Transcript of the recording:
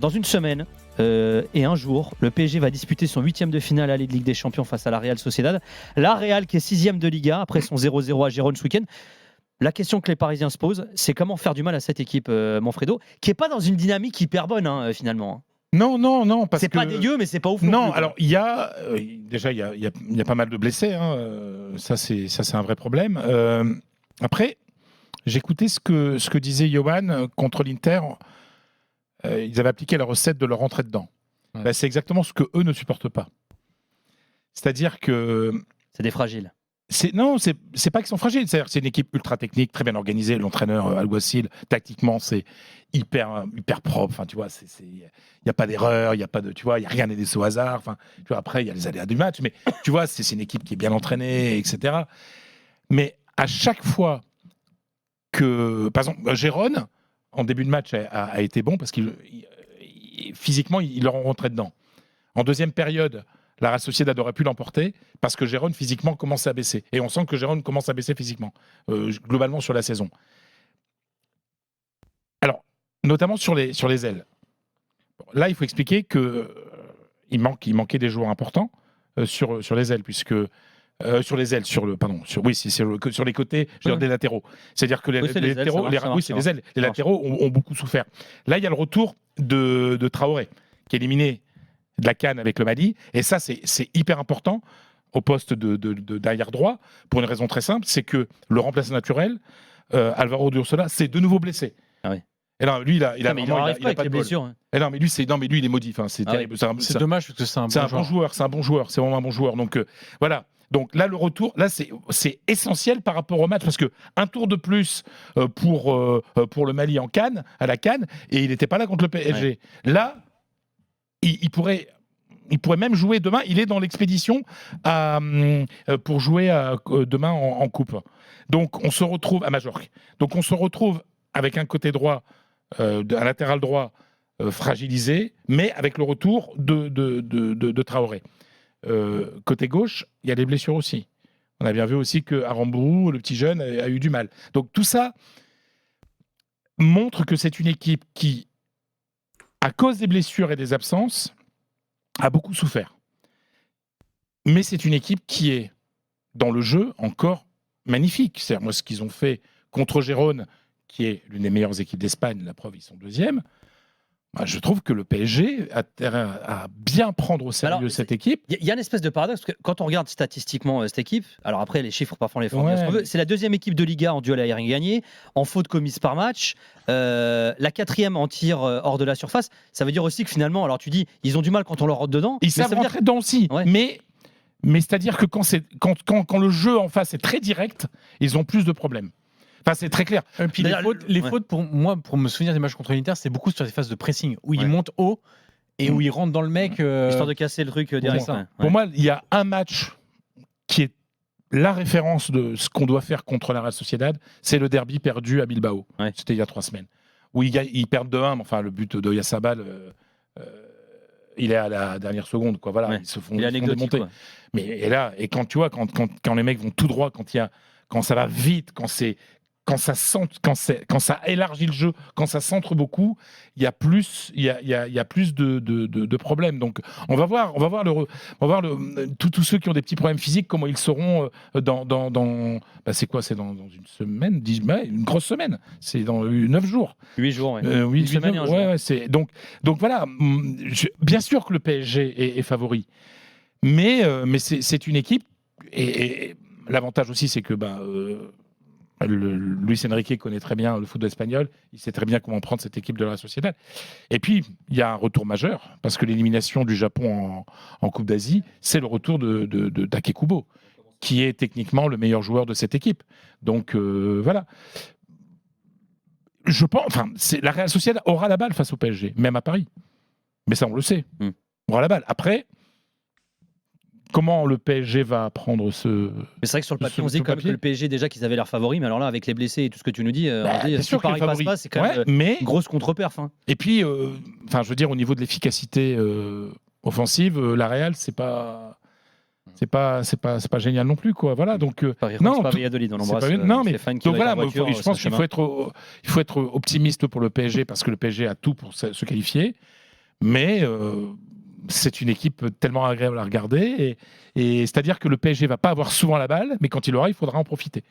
Dans une semaine et un jour, le PSG va disputer son 8e de finale à la Ligue des Champions face à la Real Sociedad. La Real qui est 6e de Liga après son 0-0 à Gérone ce week-end. La question que les Parisiens se posent, c'est comment faire du mal à cette équipe, Manfredo, qui n'est pas dans une dynamique hyper bonne finalement. Non, parce que... C'est pas dégueu, mais c'est pas ouf. Non, alors il y a déjà il y a pas mal de blessés, ça c'est un vrai problème. Après, j'écoutais ce que disait Johan contre l'Inter. Ils avaient appliqué la recette de leur rentrer dedans. Ouais. Ben, c'est exactement ce que eux ne supportent pas. C'est-à-dire que c'est des fragiles. c'est pas qu'ils sont fragiles. C'est-à-dire que c'est une équipe ultra technique, très bien organisée. L'entraîneur Alguacil, tactiquement, c'est hyper propre. Enfin, tu vois, il y a pas d'erreur, il y a pas de, tu vois, il y a rien n'est laissé au hasard. Enfin, tu vois, après il y a les aléas du match, mais tu vois, c'est une équipe qui est bien entraînée, etc. Mais à chaque fois que, par exemple, Gérone, en début de match, a été bon parce qu'il physiquement, ils leur ont rentré dedans. En deuxième période, la Real Sociedad aurait pu l'emporter parce que Gérone, physiquement, commence à baisser. Et on sent que Gérone commence à baisser physiquement, globalement sur la saison. Alors, notamment sur les ailes. Bon, là, il faut expliquer qu'il manquait des joueurs importants sur les ailes, puisque... sur les ailes, sur les côtés, je veux dire, des latéraux. C'est-à-dire que les latéraux, les latéraux ont beaucoup souffert. Là, il y a le retour de Traoré, qui est éliminé de la CAN avec le Mali, et ça, c'est hyper important au poste d'arrière droit, pour une raison très simple, c'est que le remplaçant naturel, Alvaro D'Ursola, s'est de nouveau blessé. Ah oui. Et non, lui, il a pas de blessure. Hein. Et non, mais lui, il est maudit. Enfin, c'est terrible. Oui. C'est dommage parce que c'est un bon joueur. C'est un bon joueur. C'est vraiment un bon joueur. Donc voilà. Donc là, le retour, là, c'est essentiel par rapport au match parce que un tour de plus pour le Mali à la CAN, et il n'était pas là contre le PSG. Ouais. Là, il pourrait même jouer demain. Il est dans l'expédition pour jouer demain en coupe. Donc on se retrouve à Majorque. Donc on se retrouve avec un côté droit, un latéral droit fragilisé, mais avec le retour de Traoré. Côté gauche, il y a des blessures aussi. On a bien vu aussi que Aramburu, le petit jeune, a eu du mal. Donc tout ça montre que c'est une équipe qui, à cause des blessures et des absences, a beaucoup souffert. Mais c'est une équipe qui est, dans le jeu, encore magnifique. C'est-à-dire, moi, ce qu'ils ont fait contre Gérone, qui est l'une des meilleures équipes d'Espagne, la preuve, ils sont deuxième. Je trouve que le PSG a intérêt à bien prendre au sérieux cette équipe. Il y a une espèce de paradoxe, parce que quand on regarde statistiquement cette équipe, alors après les chiffres parfois on les forme, c'est la deuxième équipe de Liga en duel aérien gagné, en faute commise par match, la quatrième en tir hors de la surface. Ça veut dire aussi que finalement, alors tu dis, ils ont du mal quand on leur rentre dedans. Ils savent rentrer dedans aussi, mais c'est-à-dire que quand le jeu en face est très direct, ils ont plus de problèmes. Enfin, c'est très clair. Et puis les fautes, pour moi, pour me souvenir des matchs contre l'Inter, c'est beaucoup sur des phases de pressing où ils montent haut et où ils rentrent dans le mec. Histoire de casser le truc direct. Pour moi, il y a un match qui est la référence de ce qu'on doit faire contre la Real Sociedad, c'est le derby perdu à Bilbao. C'était il y a 3 semaines. Où ils perdent 2-1, mais enfin, le but de Oyarzabal, il est à la dernière seconde. Quoi. Voilà, ils se font démonter. Mais et quand tu vois, quand les mecs vont tout droit, quand ça va vite, quand ça élargit le jeu, quand ça centre beaucoup, il y a plus de problèmes. Donc on va voir tous ceux qui ont des petits problèmes physiques, comment ils seront c'est quoi, c'est dans une semaine, une grosse semaine, c'est dans 9 jours. 8 jours, une semaine et un jour. C'est donc voilà, bien sûr que le PSG est favori, mais c'est une équipe et l'avantage aussi, c'est que Luis Enrique connaît très bien le football espagnol, il sait très bien comment prendre cette équipe de la Sociedad. Et puis, il y a un retour majeur, parce que l'élimination du Japon en Coupe d'Asie, c'est le retour de Take Kubo, qui est techniquement le meilleur joueur de cette équipe. Donc, voilà. Je pense, la Real Sociedad aura la balle face au PSG, même à Paris. Mais ça, on le sait. On aura la balle. Après... Comment le PSG va prendre ce... Mais c'est vrai que sur le papier, on se dit quand même que le PSG, déjà qu'ils avaient leurs favoris, mais alors là, avec les blessés et tout ce que tu nous dis, on dit, si Paris passe pas, c'est quand même une grosse contre-perf. Et puis, je veux dire, au niveau de l'efficacité offensive, la Real, c'est pas génial non plus, quoi. Voilà, donc c'est pas Valladolid, on embrasse. Non, mais donc voilà, je pense qu'il faut être optimiste pour le PSG parce que le PSG a tout pour se qualifier. Mais c'est une équipe tellement agréable à regarder. Et c'est-à-dire que le PSG va pas avoir souvent la balle, mais quand il l'aura, il faudra en profiter.